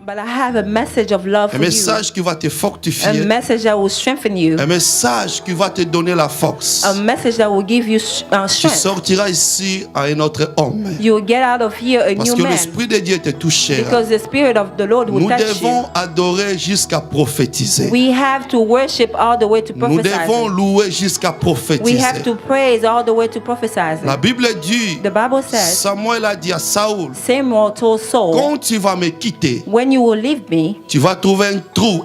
but I have a message of love Un for you. message qui va te A fortifier. message that will strengthen you. Un message qui va te donner la force. A message that will give you Tu strength. sortiras ici à un autre homme. You will get out of here a Parce new que man. l'Esprit de Dieu te touchera. Because the Spirit of the Lord will Nous touch devons you. adorer jusqu'à prophétiser. We have to worship all the way to Nous devons prophesy. louer jusqu'à We have prophétiser. to praise all the way to prophesy. La Bible dit, The Bible says, Samuel a dit à Saoul, Samuel told Saul, quand tu vas me quitter, when you will leave me, tu vas trouver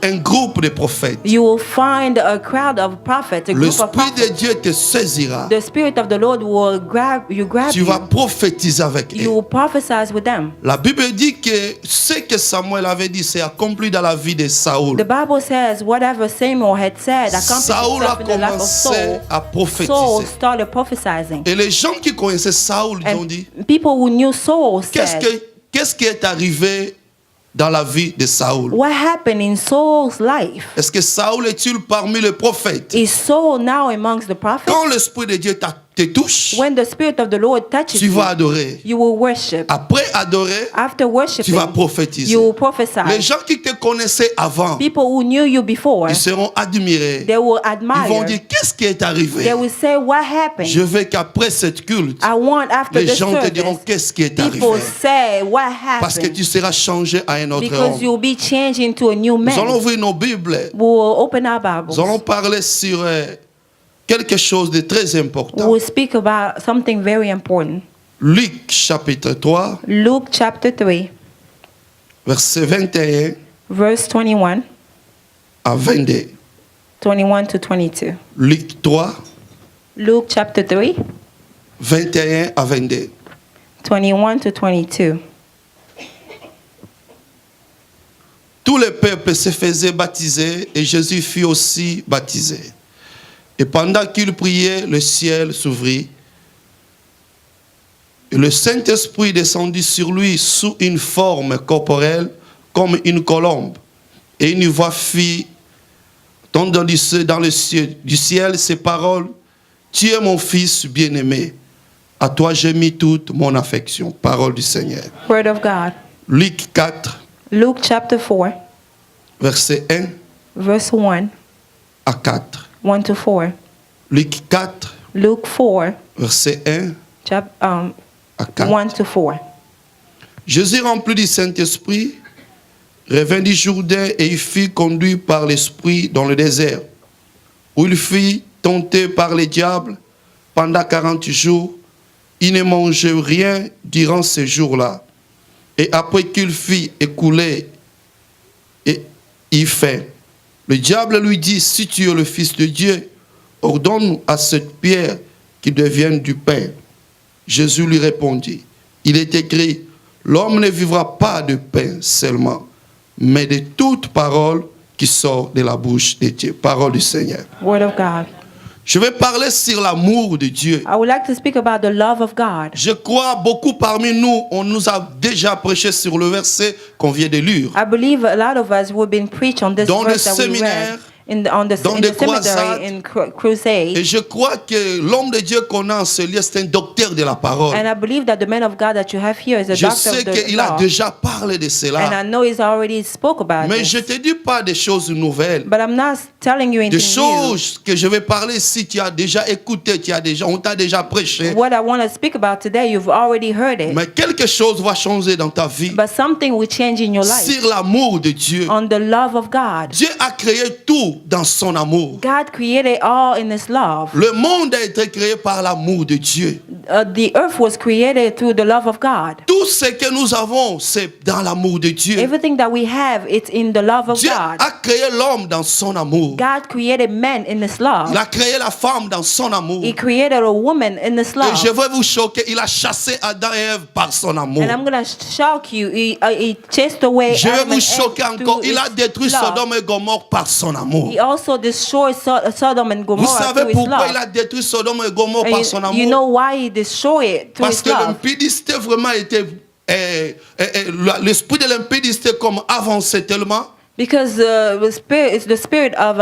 un groupe de prophètes. you will find a crowd of prophets, a group of L'Esprit de prophets. Dieu te saisira. The Spirit of the Lord will grab Tu you. vas prophétiser avec You eux. will prophesy with them. La Bible dit que ce que Samuel avait dit s'est accompli dans la vie de Saoul. The Bible says whatever Samuel had said accomplished Saoul a itself in the life of commencé Saul. à Saul prophétiser. started prophesying. Et les gens qui connaissaient Saoul, ils ont dit, And people who knew Saul said, qu'est-ce qui est arrivé dans la vie de Saoul? what happened in Saul's life? Est-ce que Saoul est-il parmi les prophètes? Is Saul now amongst the prophets? Quand l'Esprit de Dieu te touche, When the Spirit of the Lord touches tu you, vas adorer. you will worship. Après adorer, After tu worshiping, vas prophétiser. you will prophesy. Les gens qui te connaissaient avant, People who knew you before, ils seront admirés. they will Ils vont admire. dire, qu'est-ce qui est arrivé? They will say, what happened? Je veux qu'après cette culte, I want after les the gens te diront, service, qu'est-ce qui est arrivé? people say, what Parce que happened? tu seras changé à un autre Because homme. you'll be changed into a new Nous allons man. ouvrir nos Bibles. We will open our Nous allons Bibles. parler sur quelque chose de très We important. will speak about something very important. Luc chapitre 3, Luke chapter 3, verset 21 verse 21, à 22. 21 to 22. Luc 3, Luke chapter 3, 21 à 22. 21 to 22. Tous les peuples se faisaient baptiser et Jésus fut aussi baptisé. Et pendant qu'il priait, le ciel s'ouvrit. Et le Saint-Esprit descendit sur lui sous une forme corporelle comme une colombe. Et une voix fit entendre dans le ciel, du ciel ces paroles. Tu es mon fils bien-aimé. À toi j'ai mis toute mon affection. Parole du Seigneur. Word of God. Luc 4, Luke chapter 4, verset 1 verse 1, à 4. 1 to 4. Luc 4, Luke 4, verset 1 à 4. 1 to 4. Jésus, rempli du Saint-Esprit, revint du Jourdain et il fut conduit par l'Esprit dans le désert, où il fut tenté par les diables pendant 40 jours. Il ne mangeait rien durant ces jours-là. Et après qu'il fut écoulé, et il fait, le diable lui dit, si tu es le Fils de Dieu, ordonne à cette pierre qu'il devienne du pain. Jésus lui répondit, il est écrit, l'homme ne vivra pas de pain seulement, mais de toute parole qui sort de la bouche de Dieu. Parole du Seigneur. Word of God. Je vais parler sur l'amour de Dieu. I would like to speak about the love of God. Je crois beaucoup parmi nous, on nous a déjà prêché sur le verset qu'on vient de lire. I believe a lot of us will been preached on this Dans le verse that we séminaire, read on the dans in des the cemetery croisades. in crusade. Et je crois que l'homme de Dieu qu'on a en ce lieu, c'est un docteur de la parole. And I believe that the man of God that you have here is a Je doctor sais of the qu'il a law. déjà parlé de And cela. I know he's already spoke about Mais it. je ne te dis pas des choses nouvelles. But I'm not telling you Des anything new. choses que je vais parler si tu as déjà écouté, on t'a déjà prêché. What I want to speak about today, you've already heard it. Mais quelque chose va changer dans ta vie. But something will change in your life. Sur l'amour de Dieu. On the love of God. Dieu a créé tout dans son amour. God created all in His love. Le monde a été créé par l'amour de Dieu. The earth was created through the love of God. Tout ce que nous avons, c'est dans l'amour de Dieu. Everything that we have, it's in the love of Dieu God. a créé l'homme dans son amour. God created men in His Il love. a créé la femme dans son amour. He created a woman in His Et love. je vais vous choquer, il a chassé Adam et Ève par son amour. And I'm going to shock you. He chased away Je vais Adam vous and choquer Eve encore, through il a his détruit love. Sodome et Gomorrhe par son amour. He also destroyed Sodom and Vous Gomorrah savez through His pourquoi il love. a détruit Sodome et Gomorrhe And par son you know amour? why He destroyed it through Parce His que love? l'impudicité vraiment était... l'esprit de l'impudicité comme avancé tellement. Because the spirit of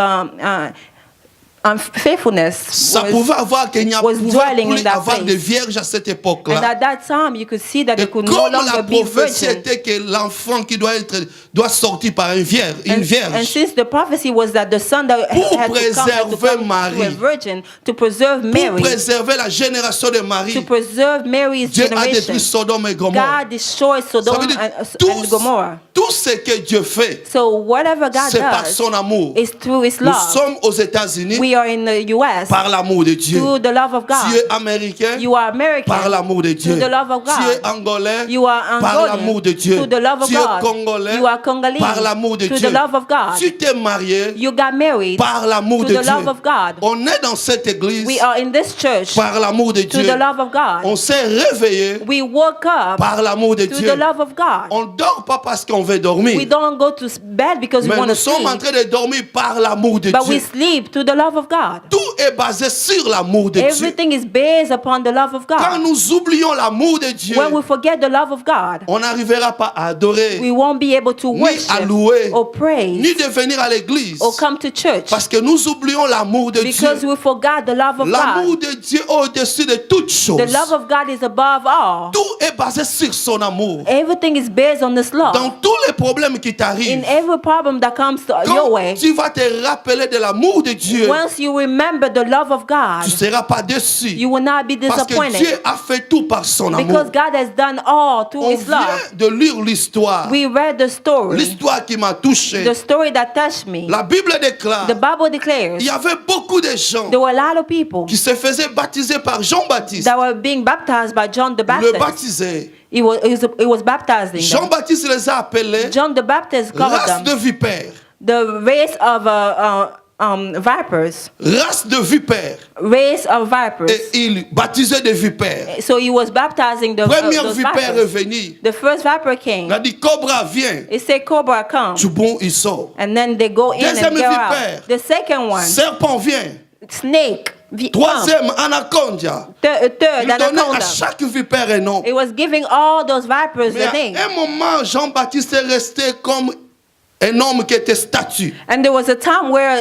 unfaithfulness Ça pouvait avoir qu'il n'y a was pouvait dwelling in plus that avoir de place. vierges à cette And époque-là. at that time, you could see that Et they could no comme la longer be prophétie virgin. était que l'enfant qui doit sortir par une And vierge, since the prophecy was that the son that Pour had to préserver come Marie, to a virgin, to preserve pour Mary, préserver la génération de to Marie, preserve Mary's Dieu a generation, détruit Sodome et Gomorrhe. God destroyed Ça Sodom veut dire and Gomorrah. tout ce que Dieu fait, So whatever God c'est par does son amour. is through His Nous love. sommes aux États-Unis We are in the U.S. par l'amour de Dieu. through the love of Tu God. es américain You are American par l'amour de Dieu. through the love of Tu es God. angolais You are par Angolian l'amour de Dieu. through the love of Tu es God. congolais You are Congolese par l'amour de through Dieu. the love of God. Tu t'es marié You got married par l'amour through de the Dieu. love of God. On est dans cette église We are in this church par l'amour de through Dieu. the love of God. On s'est réveillé We woke up par l'amour de through Dieu. the love of God. On ne dort pas parce qu'on veut dormir. We don't go to bed because we Mais want nous to sommes en sleep, train de dormir par l'amour de but we Dieu. sleep through the love of God. Tout est basé sur l'amour de Dieu. Everything is based upon the love of Quand God. nous oublions l'amour de Dieu, When we forget the love of God, on n'arrivera pas à adorer, we won't be able to ni à worship louer, or praise ni de venir à l'église. or come to church Parce que nous oublions l'amour de because Dieu. we forgot the love of L'amour God. de Dieu est au-dessus de toutes choses. The love of God is above all. Tout est basé sur son amour. Everything is based on this love. Dans tous les problèmes qui In t'arrivent, every problem that comes your quand way, tu vas te rappeler de l'amour de Dieu, once you remember the love of God, tu ne seras pas déçu. you will not be Parce que disappointed Dieu a fait tout par son amour. because God has done all through On His vient love. de lire l'histoire. We read the story, L'histoire qui m'a touché. the story that touched me. La Bible déclare, The Bible declares il y avait beaucoup de gens there were a lot of people qui se faisaient baptiser par Jean-Baptiste. that were being baptized by John the Le Baptist. baptisé. He was baptizing them. Jean-Baptiste les a appelés John the Baptist called race de them vipères. the race of vipers. Race de vipères. Race of vipers. Et il baptisait des vipères. So he was baptizing Première those vipère est vipers. venue. The first viper Il came. a dit, Cobra, viens. It said, Cobra, come. Choubon, il sort. And then they go in Deuxième and get vipère. out. The second one, Serpent, viens. snake. Come. Troisième, anaconda. Third, Il donnait à anaconda. chaque vipère un nom. It was giving all those vipers Mais a name. à un moment, Jean-Baptiste est resté comme un homme qui était statue. And there was a time where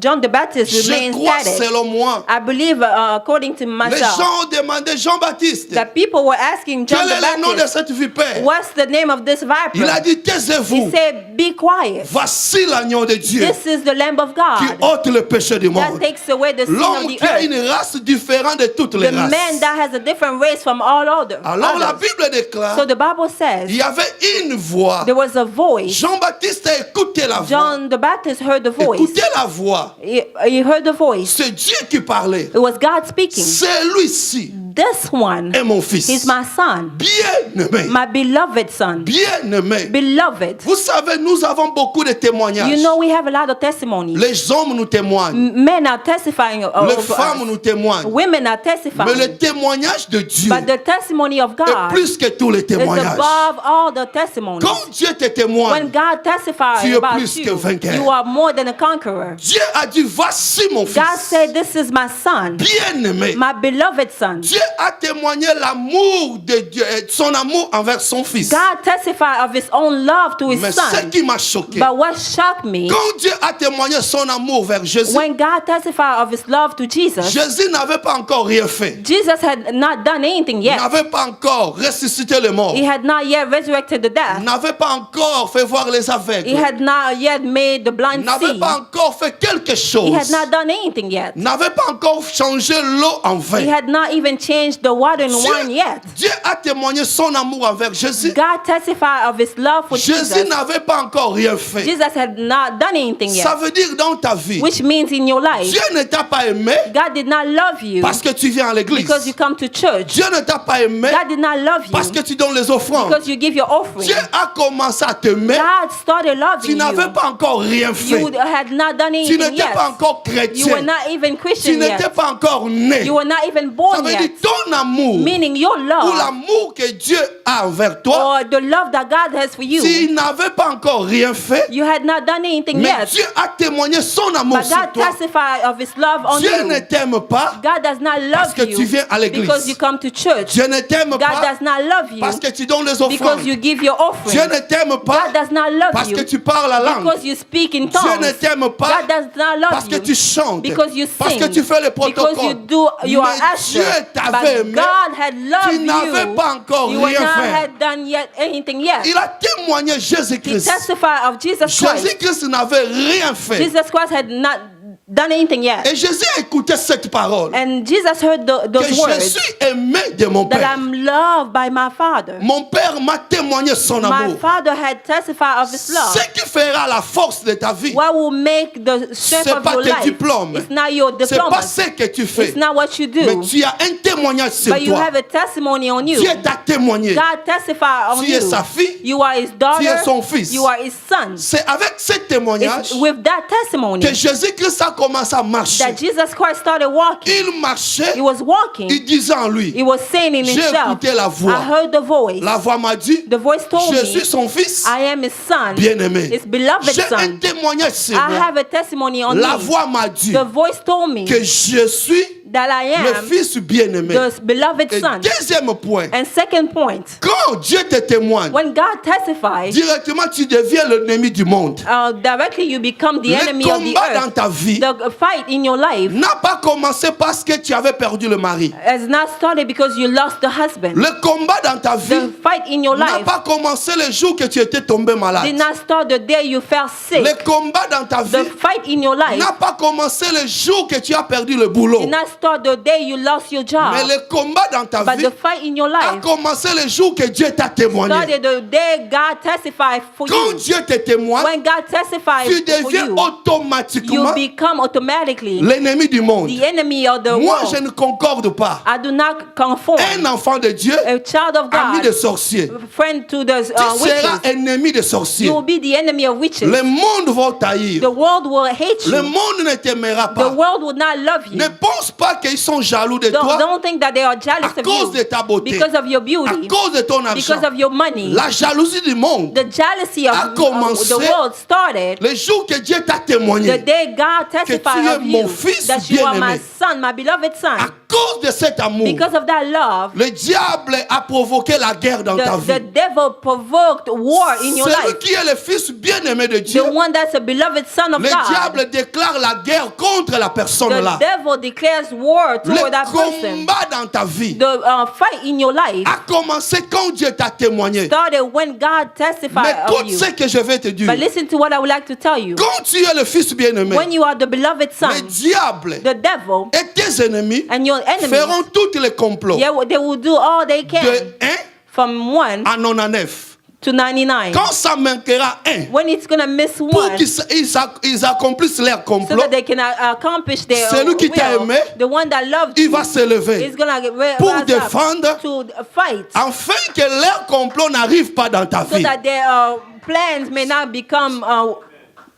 John the Baptist Je remained crois, static. selon moi, I believe, according to les myself, gens ont demandé Jean-Baptiste, that people were asking John quel est the le nom de Baptist, cette vipère? what's the name of this Il a viper? dit, He taisez-vous. said, be quiet. Voici l'agneau de Dieu This is the Lamb of qui God ôte le péché du that monde. takes away the sin of L'homme the qui a earth. une race différente de toutes les The man races. that has a different race from all other. Alors la others. Bible déclare, So the Bible il says y avait une voix. there was a voice. Jean-Baptiste a écouté la voix. John the Baptist heard the voice. Écoutez la voix. He heard the voice. C'est Dieu qui parlait. It was God speaking. Celui-ci This one est mon fils. is my son, Bien-aimé. my beloved son. Bien-aimé. Beloved. Vous savez, nous avons beaucoup de témoignages. You know we have a lot of testimonies. Les hommes nous témoignent. Men are testifying Les over femmes us. nous témoignent. Women are Mais testifying. le témoignage de Dieu But the testimony of est God plus que tous les is témoignages. above all the testimonies. Quand Dieu te When témoigne, God testifies tu es about plus que you, vainqueur. you are more than a conqueror. Dieu a dit, voici mon fils. God said, this is my son, Bien-aimé. my beloved son. Dieu a témoigné l'amour de Dieu, son amour envers son fils. God testified of his own love to his Mais ce son. qui m'a choqué, But what shocked me, quand Dieu a témoigné son amour vers Jésus, when God testified of his love to Jesus, Jésus n'avait pas encore rien fait. Jesus had not done anything Il yet. n'avait pas encore ressuscité les morts. He had not yet resurrected the Il dead. n'avait pas encore fait voir les He aveugles. had not yet made the Il blind n'avait see. pas encore fait quelque He chose. had not done anything yet. Il n'avait pas encore changé l'eau en He vin. had not even changed the water in wine yet. Dieu a témoigné son amour envers Jésus. God testified of his love for Jésus Jesus. n'avait pas encore rien fait. Jesus had not done anything Ça yet. veut dire dans ta vie, Which means in your life, Dieu ne t'a pas aimé God did not love you parce que tu viens à l'église. because you come to church. Dieu ne t'a pas aimé God did not love parce que you tu donnes les offrandes. because you give your offering. Dieu a commencé à t'aimer. God started Tu loving n'avais you. pas encore rien fait. You had not done Tu anything n'étais yet. pas encore You were chrétien. not even Tu Christian n'étais yet. pas encore né. You were not even Ça born veut dire yet. ton amour, meaning your ou love l'amour que Dieu a envers toi, or the love that God has for you, s'il n'avait pas encore rien fait, you had not done anything mais yet, Dieu a témoigné son amour but sur God toi. testified of His love on Dieu ne you. t'aime pas God does not parce love que tu you viens à l'église. because you come to church. Dieu ne t'aime God pas does not love you parce que tu donnes les because offrandes. you give your Dieu offering. ne t'aime pas God does not love parce you que tu parles la langue. because you speak in Dieu tongues. ne t'aime pas God does not love parce que you tu chantes, because you parce que sing, tu fais le because protocole. you are Mais usher. Dieu t'avait But aimé. God had Tu loved n'avais you. pas encore You had rien not fait. had done yet anything yet. Il a témoigné He Jésus-Christ. testified of Jesus Christ. Jésus-Christ n'avait rien fait. Jesus Christ had not done anything yet. Et Jésus a écouté cette parole. And Jesus heard Que those je words suis aimé de mon that Père. I'm loved by my Father. Mon Père m'a témoigné son My amour. Father had testified of His love. Ce qui fera la force de ta vie, What will make the strength c'est of pas your tes life? diplômes. It's not your c'est pas diploma. ce que tu fais. It's not what you Mais do. tu as un témoignage sur But you toi. have a testimony on you. Dieu t'a témoigné. God testified on Tu es you. sa fille. You are His Tu daughter. es son fils. You are His son. C'est avec ce témoignage It's with that testimony que Jésus-Christ a commencé à marcher. that Jesus Christ started walking. Il marchait, He was walking. il disait en lui, He was saying in j'ai himself, écouté la voix. I heard the voice. La voix m'a dit, The voice told je me, suis son fils I am His son, bien-aimé. His beloved J'ai un son. témoignage sur I moi. have a testimony on La me. voix m'a dit The voice told me que je suis that I le am fils bien-aimé. the beloved Et son. deuxième point, And second point, quand Dieu te témoigne, when God testifies, directement tu deviens l'ennemi du monde. directly you become the Le enemy of the combat dans earth. ta vie The fight in your life n'a pas commencé parce que tu avais perdu le mari. has not started because you lost the husband. Le combat dans ta vie The fight in your n'a life pas commencé le jour que tu étais tombé malade. did not start the day you fell sick. Le combat dans ta The vie fight in your life n'a pas commencé le jour que tu as perdu le boulot. did not start the day you lost your job. Mais le combat dans ta But vie the fight in your a life commencé le jour que Dieu t'a témoigné. started the day God testified for Quand you. Dieu te témoigne, When God testifies tu for deviens you, automatiquement you become automatically l'ennemi du monde. the enemy of the Moi, je world. ne concorde pas. I do not conform. Un enfant de Dieu, A child of ami de God, sorciers, friend to the tu seras witches, ennemi de sorciers. you will be the enemy of witches. Le monde va taillir. The world will hate Le you. monde ne t'aimera The pas. world will not love you. Ne pense pas qu'ils sont jaloux de toi Don't think that they are jealous à of cause de you ta beauté, because of your à beauty, cause de ton argent. because of your money. La jalousie du monde, The jealousy a of commencé the world started le jour que Dieu t'a the témoigné, day God testified tu es of mon you fils that you are my bien-aimé. son, my beloved à son. cause de cet amour, Because of that love, le diable a provoqué la guerre dans ta the vie. devil provoked war in your Celui life. qui est le fils bien-aimé de Dieu, The one that's a beloved son of le God. diable déclare la guerre contre la personne The là. devil declares war toward Le that person. combat dans ta vie The fight in your life a commencé quand Dieu t'a témoigné. started when God Mais testified of écoute you. ce que je vais te dire. But listen to what I would like to tell you. Quand tu es le fils bien-aimé, When you are the beloved le son, diable the devil et tes ennemis and your enemies, feront tous les complots they will do all they de can 1 from 1 à 99. to 99. Quand ça manquera 1, When it's going to miss pour 1, qu'ils accomplissent leur so complot, that they can accomplish their Celui qui t'a will, aimé, the one that loved il you va se lever is going to pour rise up défendre to fight afin que leur complot n'arrive pas dans ta so vie. that their plans may not become,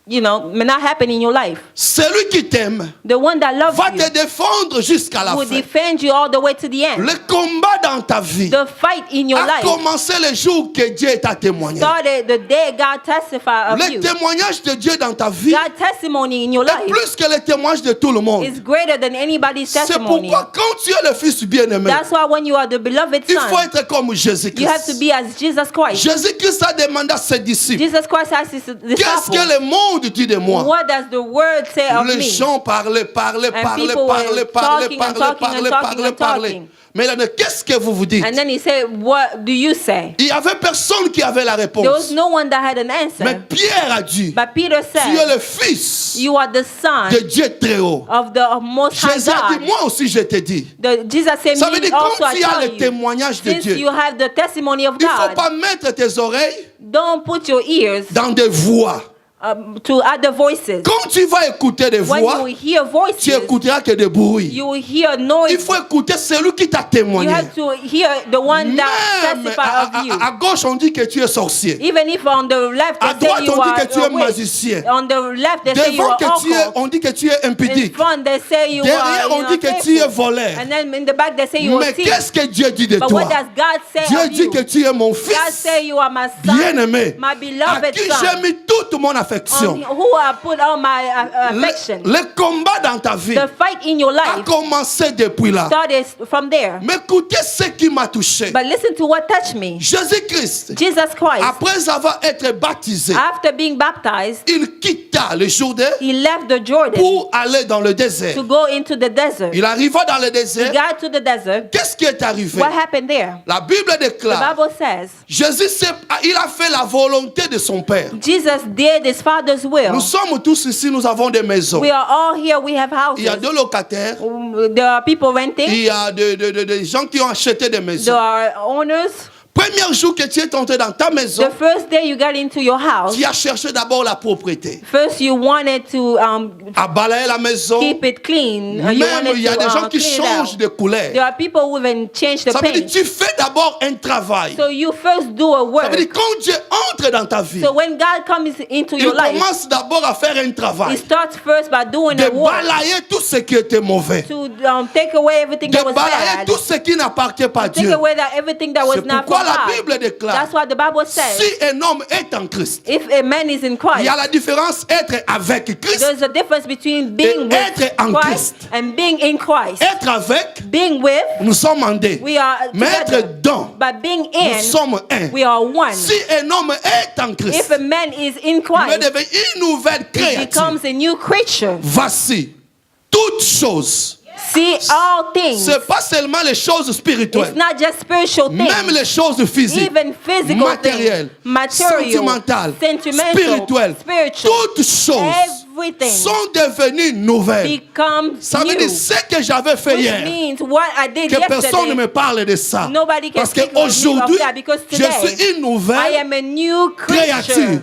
may not happen in your life. Celui qui t'aime The one that loves va you te défendre jusqu'à la will fin. defend you all the way to the end. Le combat dans ta vie The fight in your a life commencé le jour que Dieu t'a témoigné. started the day God testified of Le you. témoignage de Dieu dans ta vie God's testimony in your est life plus que le témoignage de tout le monde. is greater than anybody's C'est testimony. pourquoi quand tu es le fils bien-aimé, That's why when you are the beloved il faut son, être comme you have to Jésus-Christ. be as Jesus Christ. Jésus-Christ a demandé à ses disciples, Jesus Christ asked his qu'est-ce que disciples, le monde dit de moi? what does the word say of Les me? gens parlaient, people were talking and talking and talking. Mais là, qu'est-ce que vous dites? And then he said, what do you say? Il n'y avait personne qui avait la There was réponse. no one that had an Mais answer. Pierre a dit, But Peter tu es said, le fils you are the son de Dieu très haut. of the Most High Jésus a dit, God. moi aussi je te dis. Jesus said, Ça veut me dire, also quand I tu as tell le you, témoignage de since Dieu, you have the testimony of il ne faut God, pas mettre tes oreilles don't put your ears dans des voix. to other voices. Quand tu vas écouter des When voix, you hear tu voices, écouteras que des bruits. you will hear Il noise. faut écouter celui qui t'a You témoigné. have to hear the one that Même testifies of you. à gauche, on dit que tu es sorcier. Even if on the left À they say droite, you on dit are que tu es a witch. magicien. On the left they say you Devant are que tu es, occult. on dit que tu es In impudique. front they say you Derrière, are on dit que tu es faithful. voleur. And then in the back they say you are Mais thief. qu'est-ce que Dieu dit de But toi? what does God say Dieu of dit you? que tu es mon God fils say you are my son, bien-aimé, my à beloved qui son, j'ai mis toute mon affection. on who I put all my affection. Le combat dans ta vie The fight in your a life commencé depuis là. started from there. Mais écoutez ce qui m'a touché. But listen to what touched me. Jésus-Christ, Jesus Christ, après avoir été baptisé, after being baptized, il quitta le Jourdain he left the Jordan pour aller dans le désert. to go into the desert. Il arriva dans le He désert. got to the desert. Qu'est-ce qui est arrivé? What happened there? La Bible The déclare, Bible says Jésus, il a fait la volonté de son Père. Jesus did his Father's will. Nous sommes tous ici, nous avons des maisons. We are all here. We have Il y a houses. deux locataires. There are people renting. Il y a des gens qui ont acheté des There maisons. are owners. Premier jour que tu es entré dans ta maison, The first day you got into your house, tu as cherché d'abord la propriété. first you wanted to À balayer la maison. keep it clean. You Même wanted il y a des gens to qui clean it changent out. de couleur. There are people who even change the Ça veut dire paint. que tu fais d'abord un travail. So you first do a Ça veut work. dire quand Dieu entre dans ta vie, So when God comes into il your life, commence d'abord à faire un He travail. starts first by doing De a work balayer tout ce qui était mauvais. to take away everything De that was balayer bad. tout ce qui n'appartient pas à Take Dieu. away that everything that was C'est not pourquoi from la God. Bible déclare, That's what the Bible says. si un homme est en Christ, If a man is in il Christ, y a la différence être avec Christ, there's a difference between being with être en Christ Christ. and being in Christ. être avec, Being with, nous sommes en deux. we are Mais together. être dans, But being nous in, sommes un. we are one. Si un homme est en If Christ, a man is in il Christ, devient une nouvelle he créature. becomes a new creature. Voici, toutes choses. See all things. C'est pas seulement les choses spirituelles, It's not just spiritual things. même les choses physiques, Even physical matérielles, things, material, sentimentales, sentimental, spirituelles. spiritual, Toutes choses everything sont devenues nouvelles. becomes Ça veut new. dire ce que j'avais fait Which hier. means what I did Que personne ne yesterday, me parle de ça. nobody can Parce speak with me qu'aujourd'hui, of that because je today, suis une I nouvelle am a new créature. creature.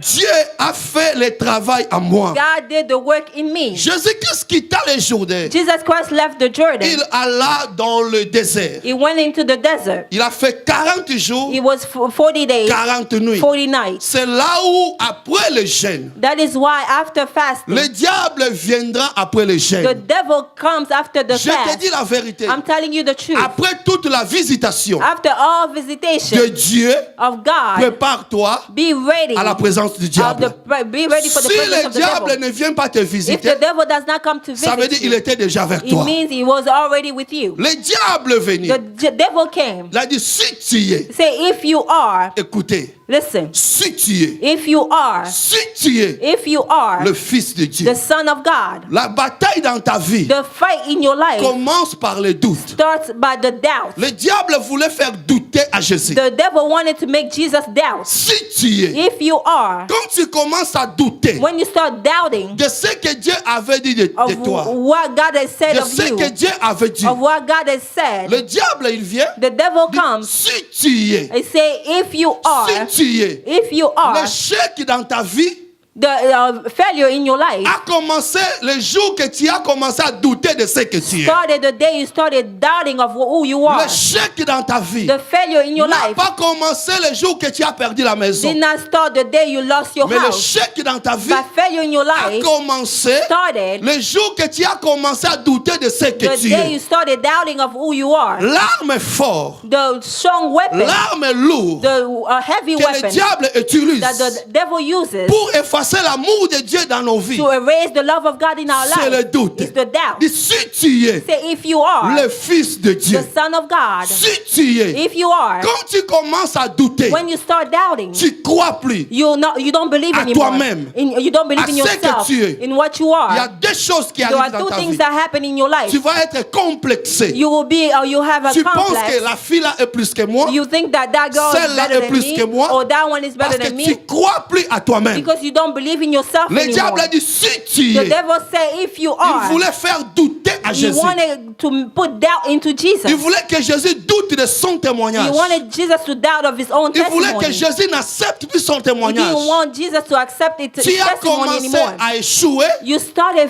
Dieu a fait le travail en moi. God did the work in me. Jésus-Christ quitta le Jourdain. Jesus Christ left the Jordan. Il alla dans le désert. He went into the desert. Il a fait 40 jours, It was 40 days, 40 nuits. 40 nights. C'est là où, après le jeûne, That is why after fasting, le diable viendra après le the jeûne. devil comes after the Je te fast. dis la vérité. I'm telling you the truth. Après toute la visitation After all de visitation Dieu, of God, prépare-toi be ready à la présence du diable. be ready for the Si presence le of the diable devil. ne vient pas te If visiter, the devil does not come to ça veut dire visit qu'il you, était déjà avec it toi. means he was already with you. Le diable est venu. The devil came. Il a dit, si tu es, Say, if you are, écoutez, listen, si tu es, if you are, si tu es if you are le Fils de Dieu, the Son of God, la bataille dans ta vie the fight in your life commence par le doute. starts by the doubt. Le diable voulait faire douter à Jésus. The devil wanted to make Jesus doubt. Si tu es, If you are, quand tu commences à douter when you start doubting de ce que Dieu avait dit de of toi, what God has said de of ce you, que Dieu avait dit, of what God has said, le diable, il vient, the devil dit, comes si tu es, and say, if you are, si tu es, if you are, l'échec dans ta vie the failure in your life a commencé le jour que tu as commencé à douter de ce que tu es. started the day you started doubting of who you are. L'échec dans ta vie The failure in your n'a life pas commencé le jour que tu as perdu la maison. did not start the day you lost your Mais house. l'échec dans ta vie But failure in your a life commencé started le jour que tu as commencé à douter de ce que the tu day you es. started doubting of who you are. L'arme est forte, The strong weapon, l'arme est lourde the heavy que le weapon diable utilise that the devil uses pour effacer l'amour de Dieu dans nos vies. to erase the love of God in our C'est le lives doute. is the doubt. Dis, si tu es Say, if you are le Fils de Dieu, the Son of God, si tu es, if you are, quand tu commences à douter, when you start doubting, tu crois plus. you don't believe À anymore. toi-même. You don't believe À in ce que yourself, tu es. in what you Il y a are. deux choses qui There arrivent are dans two ta things vie. that happen in your life. Tu vas être complexé. You will be, or you have a Tu penses que complex. la fille là est plus que moi You think that girl is Celle-là better est than plus me, que moi, or that one is parce better que than tu me, crois plus à toi-même. because you don't believe in yourself Le anymore. diable a dit, si tu The es, devil say, if you il are, voulait faire douter à à He Jésus. wanted to put doubt into Jesus. Il voulait que Jésus doute de son He témoignage. wanted Jesus to doubt of his own Il voulait que testimony. Jésus n'accepte plus son He témoignage. didn't want Jesus to accept it, his Tu as testimony commencé anymore. à échouer You started le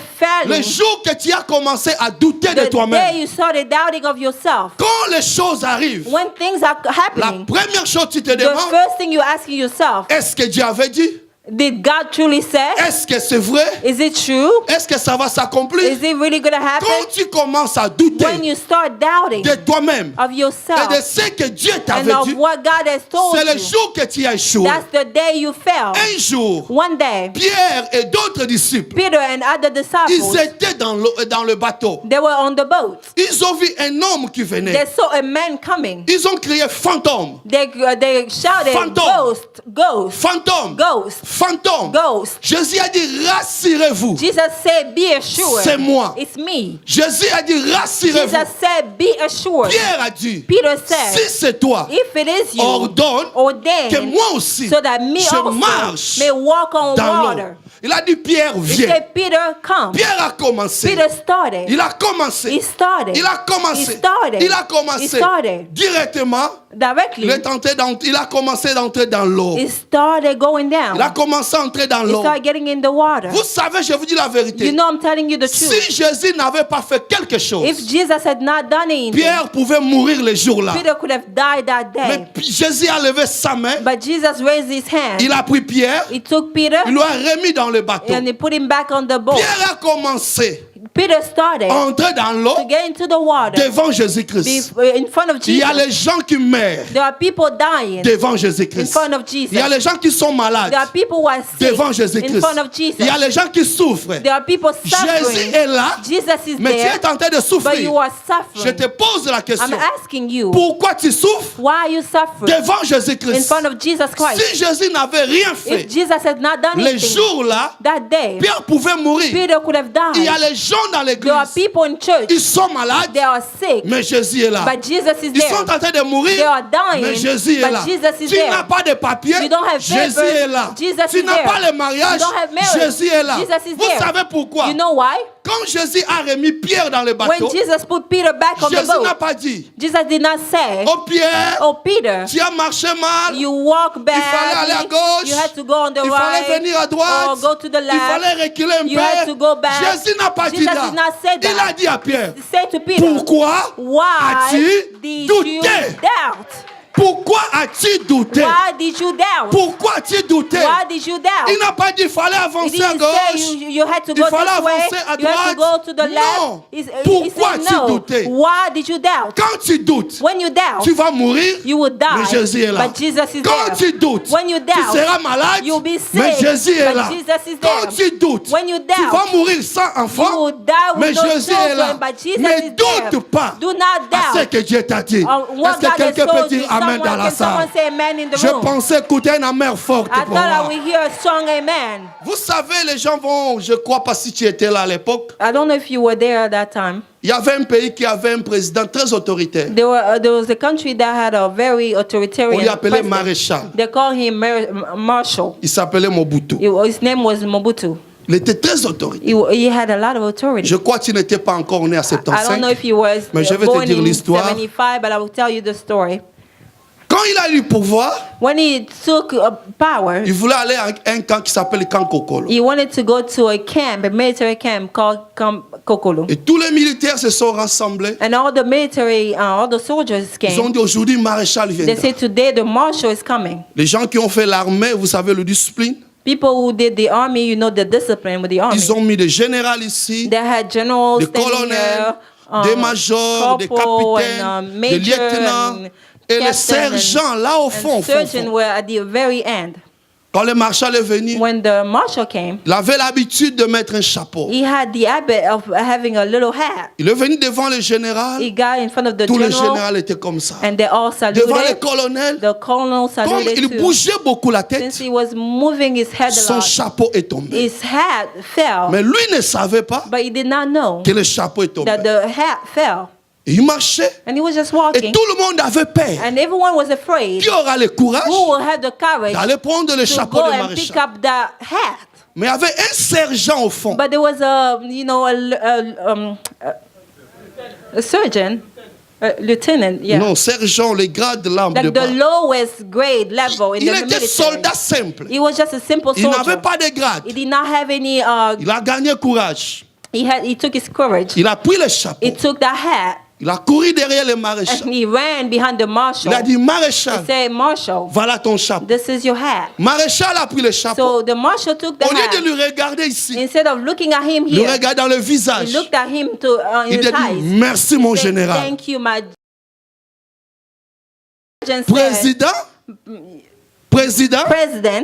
failing jour que tu as commencé à douter de the day toi-même. you started doubting of yourself. Quand les choses arrivent, When things are la happening, première chose que tu te the demandes, first thing you're asking yourself, est-ce que Dieu avait dit? did God truly say? Est-ce que c'est vrai? Is it true? Est-ce que ça va s'accomplir? Is it really going to happen? Quand tu commences à douter When you start doubting de toi-même of et yourself de ce que Dieu and t'avait of dit, what God has told c'est le you, jour que tu as échoué. that's the day you fell. Un jour, One day, Pierre et d'autres disciples, Peter and other ils disciples, étaient dans le bateau. they were on the boat. Ils ont vu un homme qui They venait. saw a man coming. Ils ont crié fantôme, They shouted, Phantom. ghost, ghost, fantôme, ghost, fantôme. ghost. Jésus a dit, rassurez-vous, Jesus said, be assured. c'est moi. It's me. Jésus a dit, rassurez-vous. Jesus said, be assured. Pierre a dit, Peter si said, c'est toi, if it is you, ordonne que ordain moi aussi, so that me je also marche may walk on dans water. l'eau. Il a dit, Pierre, He viens. said, Peter, come. Pierre a commencé. Peter started. Il a commencé. He started. Il a commencé. He started. Il a He commencé. started. Directement, Directly. il a commencé d'entrer dans l'eau. He started going down. Il a commencé à entrer dans He l'eau. started getting in the water. Vous savez, je vous dis la You vérité. know I'm telling you the truth. Si Jésus n'avait pas fait quelque chose, If Jesus had not done anything, Pierre pouvait mourir le jour-là. Peter could have died that Mais day. Jésus a levé sa main. But Jesus raised his hand. Il a pris Pierre. He took Peter Il l'a remis dans le bateau. and he put him back on the boat. Pierre a commencé Peter started à entrer dans l'eau to get into the water devant Jésus-Christ. in front of Il y a les Jesus. gens qui meurent There are people dying devant in Jésus-Christ. front of Jesus. Il y a les gens qui sont malades There are people who are sick devant in Jésus-Christ. front of Jesus. Il y a les gens qui souffrent. There are people Jésus suffering. est là, Jesus is mais tu there, es en train de but souffrir. you are Je suffering. te pose la I'm question. asking you, Pourquoi tu souffres why are you suffering devant in Jésus-Christ? front of Jesus Christ? Si Jésus n'avait rien fait, If Jesus had not done les anything jours-là, that day, Pierre pouvait mourir. Peter could have Il y a died. les gens dans There are l'église, people in church, ils sont malades, they are sick, mais Jésus est là. but Jesus is Ils sont there. en train de mourir, They are dying, mais Jésus est but là. Jesus is Tu there. n'as pas de papier, You don't have Jésus papers, est là. Jesus Tu is n'as there. pas le mariage, You don't have marriage, Jésus est là. Jesus is Vous there. savez pourquoi? You know why? Quand Jésus a remis Pierre dans le When bateau, Jesus put Peter back on the Jésus n'a boat, pas dit, Jesus did not say, oh Pierre, oh Peter, tu as marché mal, you walk il fallait aller à badly, gauche, you had to go on the il fallait right, venir à droite, or go to the il left, fallait reculer un you had to go peu. back. Jésus n'a pas dit Jesus là. did not say that. Il a dit à Pierre, Say to Peter, pourquoi why as-tu did douté? you doubt? Pourquoi as-tu douté? Why did you doubt? Pourquoi as-tu douté? Why did you doubt? Il n'a pas dit qu'il fallait He avancer à didn't gauche. say you had to Il go fallait this way, avancer à you had to go droite. to the Non. left. He Pourquoi said as-tu no. douté? Why did you doubt? Quand tu doutes, When you doubt, tu vas mourir, you will die, mais Jésus est là. but Jesus is Quand there. tu doutes, When you tu doubt, seras malade, you'll be sick, mais Jésus est but là. Jesus is Quand there. tu doutes, When you tu doubt, vas mourir sans you enfant, will die mais with no Jésus est là. children, but Jesus Ne is there. doute pas Do not à ce doubt que Dieu t'a dit. what Est-ce que God has quelqu'un peut told you. dire Amen dans la Can someone salle? say amen in the Je room? pensais écouter une amère forte I pour thought I moi. would hear a strong amen. Vous savez, les gens vont, je crois pas si tu étais là à l'époque, I don't know if you were there at that time. il y avait un pays qui avait un président très autoritaire. There was a country that had a very On authoritarian lui appelait president. maréchal. They called him Marshal. Il s'appelait Mobutu. His name was Mobutu. Il était très autoritaire. He had a lot of authority. Je crois que tu n'étais pas encore né à I don't know 75. if he was Mais je vais te born dire in l'histoire. 75, but I will tell you the story. Quand il a eu le pouvoir, When he took power, il voulait aller à un camp qui s'appelle le camp Kokolo. he wanted to go to a camp, a military camp called Camp Kokolo. Et tous les militaires se sont rassemblés. And all the military, all the soldiers Ils ont came. dit aujourd'hui, maréchal They viendra. said today the marshal is coming. Les gens qui ont fait l'armée, vous savez, le discipline, People who did the army, you know the discipline with the army. ils ont mis des généraux ici, They had generals des standing colonels, there, des majors, des corporal capitaines, and, des major lieutenants. and Et les captain sergents, là au fond, and surgeon were at the very end. Quand le marshal est venu, When the marshal came, il avait l'habitude de mettre un chapeau. he had the habit of having a little hat. Il est venu devant le général. He got in front of the Tous les general, généraux étaient comme ça. and they all Devant les saluted. colonels, The colonel comme saluted il too. bougeait beaucoup la Since tête, he was moving his head a son lot, chapeau est tombé. his hat fell, Mais lui ne savait pas but he did not know que le chapeau est tombé. that the hat fell. Et il marchait And he was just et walking, tout le monde avait peur. and everyone was afraid. Qui aura le courage Who will have the courage d'aller prendre le to chapeau go de and pick maréchal? up that hat? Mais il y avait un sergent au fond. But there was a, A surgeon, a lieutenant, yeah. Non, sergent, les grades de l'arme de Like bas. the lowest grade level in Il the était military. soldat simple. He was just a simple Il n'avait soldier. pas de grade. He did not have any. Il a gagné courage. He took his courage. Il a pris le chapeau. He took that hat Il a couru derrière le maréchal. and he ran behind the marshal. Il a dit, He maréchal, said, "Marshal, voilà ton chapeau. this is your hat." Maréchal a pris le chapeau. So the marshal took the Au lieu de hat. lui regarder ici, Instead of looking at him le here, regarde dans le he visage. looked at him in Il his a dit, eyes. merci mon He said, général. "Thank you, my." Sergeant said, Président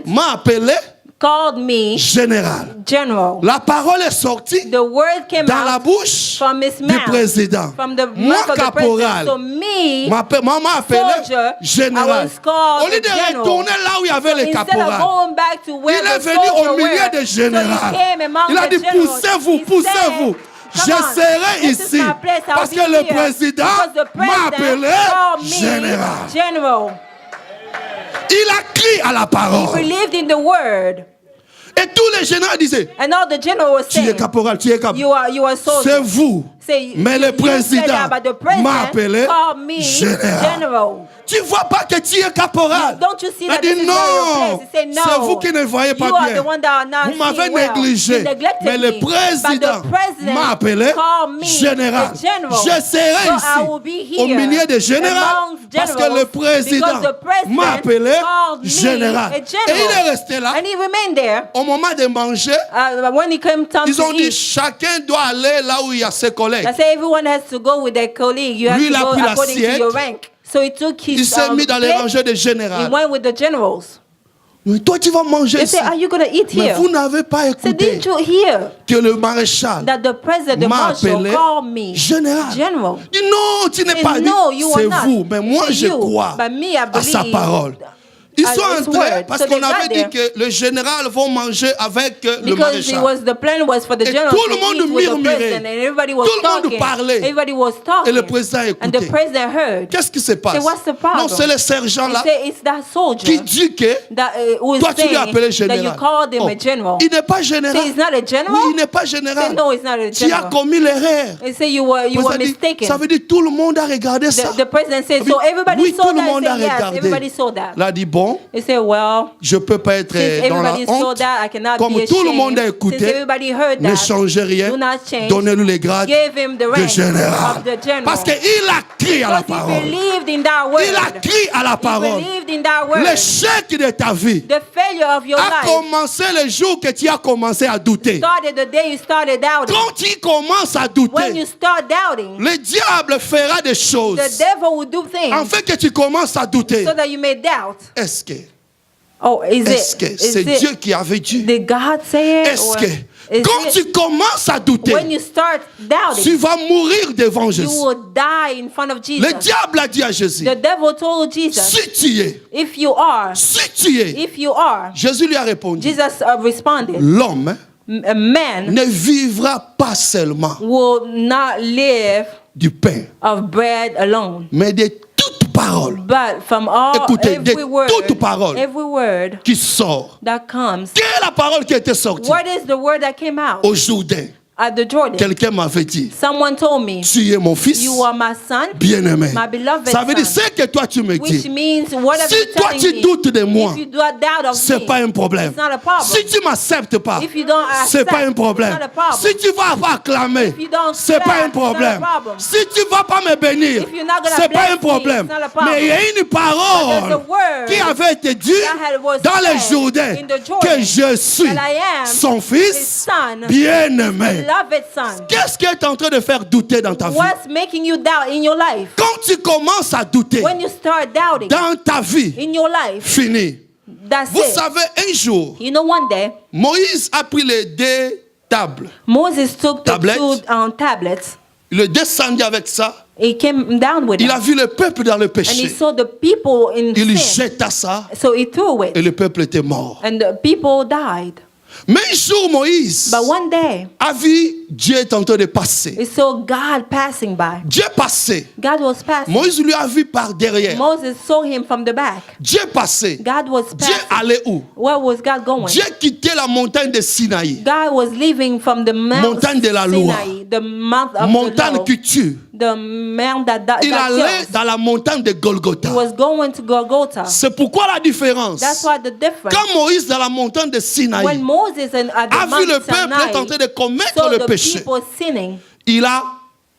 m'a appelé called me général. general. La parole est sortie The word came dans la out bouche from his du mouth, président. from the Moi, mouth of the president. caporal, So me, m'a appelé soldier, général. I was called Au lieu de general. retourner là où il y avait les instead of caporals, going back to where il est the venu au soldier milieu were, des so he généraux. came among Il a the dit, generals. poussez-vous, He poussez-vous. said, Je "Come on, serai this is ici. my place, I'll Parce be que le here." président Because the m'a president appelé called me général. general. Il a crié à la He parole. believed in the word. Et tous les généraux disaient, And all the general was tu es saying, caporal, tu es caporal. you are a soldier. C'est vous. Say, Mais le you said président that, but the president m'a appelé called me général. general. Tu vois pas que tu es caporal. Don't you see Il that a dit this is not your non. place? He said, no. C'est vous qui ne voyez pas You are bien. the one that are not Vous m'avez seeing well. négligé. You neglected Mais le me. président But the president m'a appelé called me général. a general. Je serai So I will be ici au here milieu des généraux amongst parce que generals le président because the president m'a appelé called me général. a Et general. il est resté là. And he remained there. Au moment de manger, When it came time ils ont to dit eat, chacun doit aller là où il y a ses collègues. I say everyone has to go with their colleague. You have Lui, il to a go pris according to l'assiette. your rank. So he took Il his s'est mis dans les plate. rangées des He généraux. went with the generals. Mais toi, tu vas manger They ici. said, "Are you going to eat Mais here?" vous n'avez pas So écouté didn't you hear que le maréchal that the president, the m'a marshal, appelé called me général. general? Il dit non, tu n'es He pas said, dit. "No, you are C'est not." vous. Mais moi, He said, je "You." crois But me, I à sa believe parole. Ils sont his entrés word. parce So qu'on they avait got dit there. que le général va manger avec le Because maréchal. the plan was for the Et generals tout le to monde eat with the murmurait. president, and everybody was Tout le monde talking. parlait. Everybody was Et talking. le président And the écoutait. president heard. Qu'est-ce qui se passe? So what's the problem? Non, c'est le sergent He là said, "It's that soldier qui dit que that who is toi tu lui as saying appelé that you général. called him Oh, a general." il n'est pas Say, général. "He's not a general." Oui, il n'est pas Say, général. "No, he's not a Tu as general." commis l'erreur. They say you were Le président dit, mistaken. ça veut dire tout le monde a regardé ça. The president said, Il so dit, everybody oui, saw tout le that. He monde a said, yes, regardé. everybody saw that. Il a dit bon, He said, well, je peux pas être since dans la everybody saw honte. that, I cannot Comme be tout le monde a ashamed. Since écouté, everybody heard ne that, changez rien. do not change. Donnez-lui les grades Give him the de rank général. of the general. Parce qu'il a crié à la Because he parole. believed in that word. Il a crié à la He parole. believed in that word. L'échec de ta vie The failure of your a life commencé le jour que tu as commencé à douter. started the day you started doubting. Quand tu commences à When douter, you start doubting, le diable fera des choses the devil will do things afin que tu commences à douter. so that you may doubt. Est-ce que Oh, est-ce que c'est Dieu qui avait dit? Did God say it? Est-ce Or que is quand it- tu commences à douter, when you start tu doubting, vas mourir devant you Jésus. will die in front of Jesus. Le diable a dit à Jésus, The devil told Jesus, si tu es, if you are, Jésus lui a répondu, Jesus responded, l'homme a man ne vivra pas seulement will not live du pain, of bread alone, mais de toute parole but from all Écoutez, de toute parole every word qui sort. that comes. Quelle est la parole qui était sortie What is the word that came out au Jourdain? at the Jordan? Quelqu'un m'avait dit, Someone told me, tu es mon fils you are my son, bien-aimé. my beloved Ça veut dire, son. ce que toi tu me Which dis, means whatever si you're toi telling tu me, doutes de moi, if you do doubt of c'est me, pas un problème. it's not a problem. Si tu m'acceptes pas, If you don't c'est accept, pas un problème. it's not a problem. Si tu vas pas acclamer, If you don't c'est pas clap, un problème. it's not a problem. Si tu vas pas me bénir, If you're not gonna c'est pas bless un me, problème. it's not a problem. Mais il y a une But there's parole a word qui avait été dite that was dans le said Jourdain in the Jordan que je suis that I am son his fils son, bien-aimé. beloved son. Qu'est-ce qui est en train de faire douter dans ta vie? What's making you doubt in your life? Quand tu commences à douter When you start doubting dans ta vie, in your life, fini. that's Vous it. savez, un jour, You know, one day, Moïse a pris les deux tables. Moses took the Tablets. two tablets. Il est descendu avec ça. He came down with Il it. a vu le peuple dans le And he péché. saw the people in Il sin. jeta ça So he threw et it. le peuple était mort. And the people died. Mais un jour, Moïse But one day, a vu Dieu est en train de passer. he saw God passing by. Dieu passait. God was passing. Moïse lui a vu par derrière. Moses saw him from the back. Dieu passait. God was Dieu passing. allait où? Where was God going? Dieu quittait la montagne de Sinaï. God was leaving from the Montagne de la loi. Sinai, the mouth of the montagne Lord, qui tue. the man that Il that allait kills. dans la montagne de He Golgotha. was going to Golgotha. C'est pourquoi la différence. That's why the difference. Quand Moïse dans la montagne de Sinaï When Moses at a the vu le Mount peuple Sinai en train de commettre saw le the péché, people sinning, il a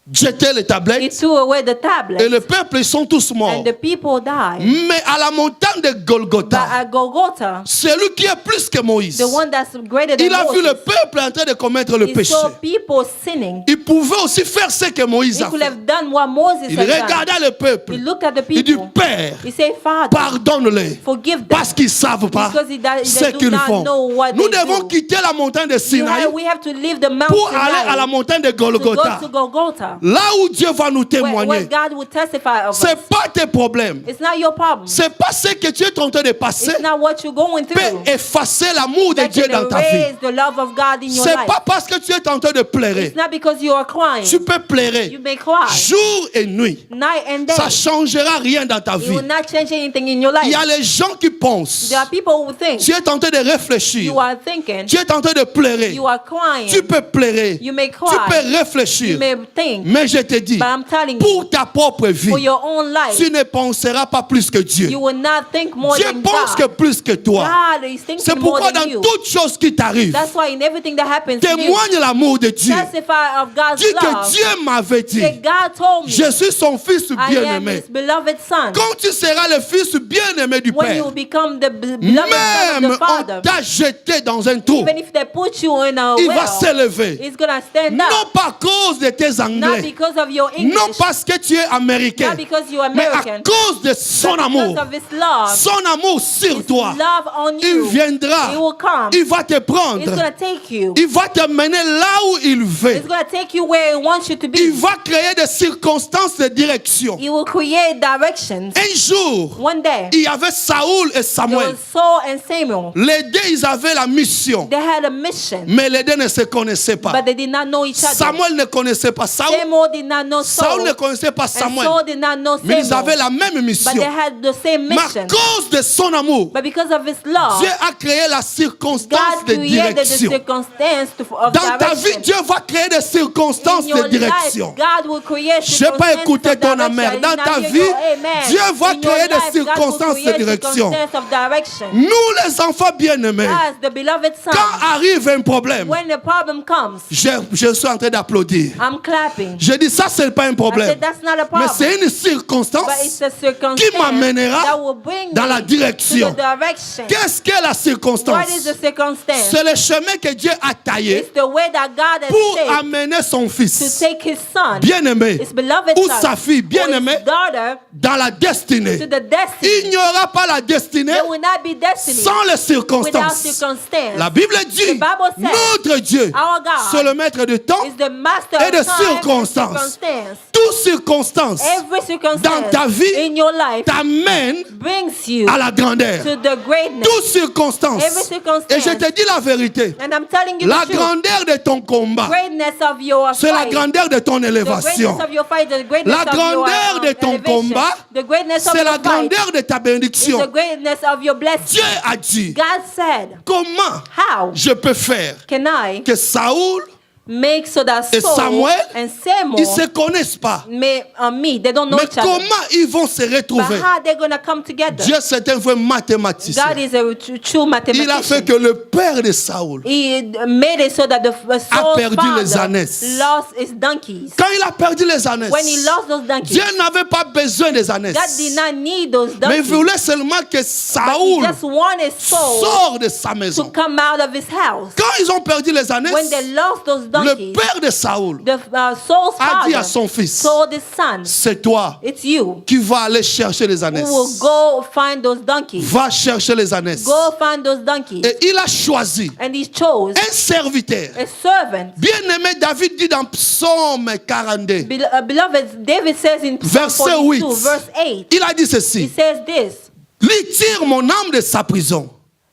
jeté les he tablettes threw away the et tablets, le peuple ils sont tous morts. and the people died. Mais à la montagne de But Golgotha, at Golgotha, celui qui est plus que Moïse, the one that's greater than il a vu le Moses, peuple en train de commettre le he péché. saw people sinning. Il pouvait aussi faire ce que Moïse He a could fait. have done what Moses Il had done. regardait le peuple. He looked at the Il dit, people. Père, He said, Father, pardonne-les. forgive them. Parce qu'ils ne savent pas Because they ce do qu'ils not font. know what Nous they devons do. quitter la montagne de Sinaï We have to leave the Mount pour aller à la Sinai montagne de to go Golgotha. to Golgotha, Là où Dieu va nous where témoigner. God will testify of Ce n'est us. pas tes problèmes. It's not your problem. Ce n'est pas ce que tu es en train de passer It's not what you're going peut through effacer l'amour de that Dieu dans can ta vie. erase the love of God in your Ce n'est life. pas parce que tu es en train de pleurer. It's not because you are crying. Tu peux pleurer You may cry jour et nuit. night and day. Ça ne changera rien dans ta It vie. will not change anything in your life. Il y a les gens qui pensent. There are people who think Tu es en train de réfléchir. you are thinking, Tu es en train de pleurer. you are crying, Tu peux pleurer. you may Tu cry, peux you réfléchir. may think, Mais je te dis, but I'm telling you, pour ta propre vie, for your own life, tu ne penseras pas plus que Dieu. you will not think more Dieu than pense que God. plus que toi. God is C'est thinking more pourquoi than dans you. toute chose qui t'arrive, That's why in everything that happens to you, témoigne l'amour de Dieu. testify of God's Dis que love. Dieu m'avait dit, Say, God told me je suis son fils I am bien-aimé. his beloved son. Quand tu seras le fils bien-aimé du When you Père, become the beloved son même of the on Father, t'a jeté dans un trou, even if they put you in a il va well, s'élever. he's gonna stand Non up. pas à cause de tes Not anglais, because of your non English, parce que tu es américain, not because you're mais à American, cause de son but amour. because of his love, Son amour sur his toi. love on Il you. viendra. He will come. Il va te He's prendre. gonna take you. Il va te mener là où il veut. He's gonna take you where he wants you to Il be. va créer des circonstances de direction. He will create directions. Un jour, One day, il y avait Saoul et there Samuel. was Saul and Samuel. Les deux, ils avaient la mission. They had a mission, Mais les deux ne se connaissaient pas. but they did not know each other. Samuel ne connaissait pas Saoul. Samuel did not know Saul ne Saul, connaissait pas and Samuel. Saul did not know Mais ils avaient Samuel. la même But mission. they had the same Mais à mission. cause de son amour, But because of his love, Dieu a créé la circonstance God de created the direction. circumstance of Dans ta vie, direction. Dieu va créer des circonstances In your de direction. life, God will create Je n'ai pas circumstances écouté of ton direction. amen. I did Dans not ta hear vie, your amen. Dieu va In your créer des life, God will circonstances de create direction. circumstances of direction. Nous, les enfants bien-aimés, As the beloved son, quand arrive un problème, when the problem comes, je suis en train d'applaudir. I'm clapping. Je dis, ça, ce n'est pas un I problème. said, that's not a Mais problem. c'est une circonstance But it's a circumstance qui m'amènera that will bring dans me la direction. to the direction. Qu'est-ce qu'est la What circonstance? is the circumstance? C'est le chemin que Dieu a taillé It's the way that God has pour taken amener son to fils take his son, bien-aimé his beloved ou son, sa fille or bien-aimée his daughter, dans la destinée. to the destiny. Il n'y aura pas la destinée There will not be destiny sans les without circonstances. circumstance. La Bible dit, The Bible says, notre Dieu, our God c'est le maître de temps is the master et de of time and circonstances. circumstance. Toute circonstance Every circumstance dans ta vie in your life t'amène brings you à la grandeur. to the greatness. Toute circonstance. Every circumstance. Et je te dis la vérité. And I'm telling you La the truth. grandeur de ton combat, Greatness of your c'est la fight. grandeur de ton The élévation. greatness of your fight, the greatness La of your grandeur de ton elevation. combat, The greatness of c'est your la fight grandeur de ta is the bénédiction. greatness of your blessing. Dieu a dit, God said, comment how je peux faire can I que Saoul make so that et Saul Samuel, and ils ne Samuel se connaissent pas. may meet? They don't know Mais each other. comment ils vont se But retrouver? how they're going to come together? Dieu, c'est un vrai mathématicien. God is a true Il a fait mathematician. que le père de Saoul, He made it so that the Saul's perdu les father ânesses. lost his donkeys. quand il a perdu les ânesses, When he lost those donkeys, Dieu n'avait pas besoin des ânesses. God did not need those Mais il donkeys. voulait seulement que But he Saoul just wanted Saul sorte de sa to maison. come out of his house. Quand ils ont perdu les ânesses, When they lost those le donkeys, père de Saoul the Saul's a dit à father son fils, told his son, c'est toi it's you qui vas aller chercher les who ânesses. will go find those donkeys. Va chercher les ânesses. Go find those donkeys. Et il a choisi And he chose un serviteur. a servant. Bien-aimé, David dit dans Psaume 42, Beloved, David says in Psalm Verset 42, 8. verse 8, il a dit he ceci, says this, lui tire mon âme de sa prison.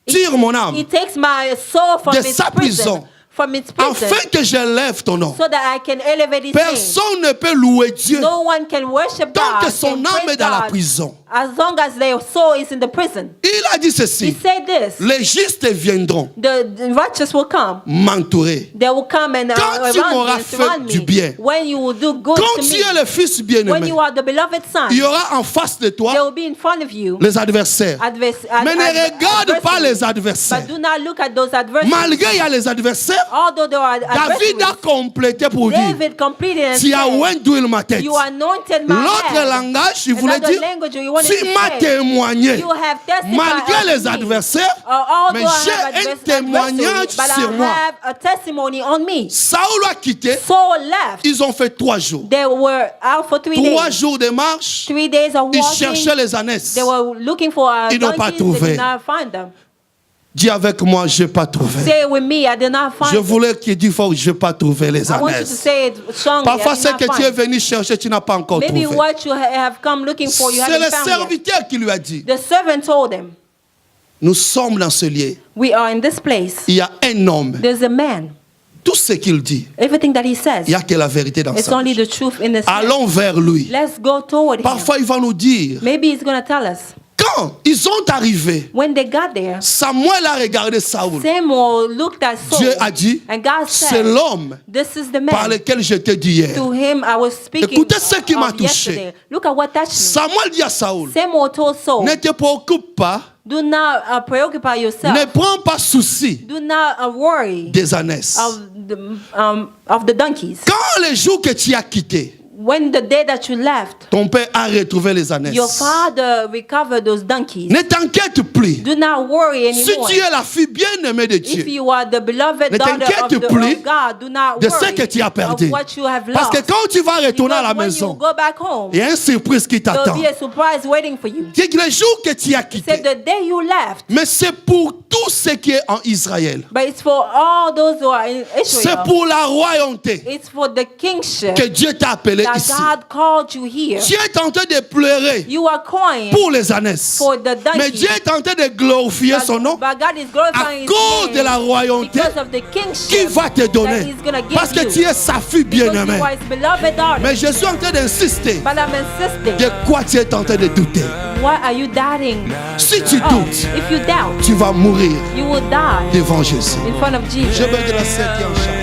Tire mon âme, he takes my soul from de its sa prison, prison, from its prison, afin que j'élève ton nom. so that I can elevate his name. Personne ne peut louer Dieu No one can worship tant God que son and âme praise est dans la God prison. as long as their soul is in the prison. Il a dit He ceci. said this. Les justes viendront The righteous will come. m'entourer. They will come and Quand tu m'auras fait surround du me. bien. When you will do good Quand to tu me. es le fils When bien-aimé, you are the beloved son. il y aura en face de They toi will be in front of you. les adversaires. Mais ne regarde pas les adversaires. But do not look at those adversaries. Malgré il y a les adversaires, Although there are David a adversaries, complété pour dire David completed and tu as said, oint d'huile ma tête. you anointed my L'autre head. langage, il voulait Another dire language you wanted tu to m'as say, témoigné. you have testified Malgré les of me. adversaires, mais Although I j'ai have un adversaries, témoignage but sur I moi. have a testimony on me. Saoul a quitté. Saul left. Ils ont fait 3 jours. They were out for 3 3 days. jours de marche. 3 days of Ils walking. cherchaient les ânesses. They were looking for Ils n'ont pas donkeys. trouvé. They did not find them. Dis avec moi, je n'ai pas trouvé. Say it with me. I did not find Je them. voulais qu'il dise fort, je n'ai pas trouvé les I want you to ânesses. say it strongly. Parfois, I did ce not que tu es find. venu chercher, tu n'as pas encore Maybe trouvé. what you have come looking for, you C'est haven't le found yet. serviteur qui lui a dit, The servant told him, nous sommes dans ce lieu. we are in this place. Il y a un homme. There's a man. Tout ce qu'il dit, Everything that he says, il n'y a que la vérité dans it's ça. only the truth in this man. Allons vers lui. Let's go toward him. Parfois, il va nous dire, Maybe he's going to tell us. quand ils sont arrivés, When they got there, Samuel a regardé Saoul. Samuel looked at Saul. Dieu a dit, And God c'est said, l'homme this is the par man. lequel je t'ai dit hier. To him I was speaking Écoutez ce qui m'a of touché. yesterday. Look at what touched me. Samuel dit à Saoul, Samuel told Saul, ne te préoccupe pas, do not preoccupy yourself. ne prends pas souci Do not worry des ânesses. of the donkeys. Quand les jours que tu as quittés, When the day that you left, ton père a retrouvé les ânesses. your father recovered those donkeys. Ne t'inquiète plus. Do not worry Si anymore. tu es la fille bien-aimée de If Dieu, you are the beloved Ne daughter t'inquiète of plus God, do not de ce worry que tu as perdu. of what you have Parce lost. que quand tu vas retourner à la Because when maison, you go back home, il y a une surprise qui there'll t'attend. be a surprise waiting for you. C'est que les jours que tu as He quittés, said the day you left, mais c'est pour tout ce qui est en Israël. but it's for all those who are in C'est Israel. pour la royauté It's for the kingship que Dieu t'a appelé that ici. God called you here. Tu es en train de pleurer You are crying pour les ânesses. for the Mais donkeys. Dieu est en train de glorifier son nom But God is à glorifying His cause de la name royauté because of the qu'il kingship va te that donner. He's gonna give Parce que you. tu es sa fille Because bien-aimée. you are His beloved daughter. Mais je suis en train d'insister. But I'm insisting. De quoi tu es en train de douter? Why are you doubting? Si tu Oh, doutes, if you doubt, tu vas mourir you will die devant Jésus. in front of Je Jesus. veux de la 7e chant.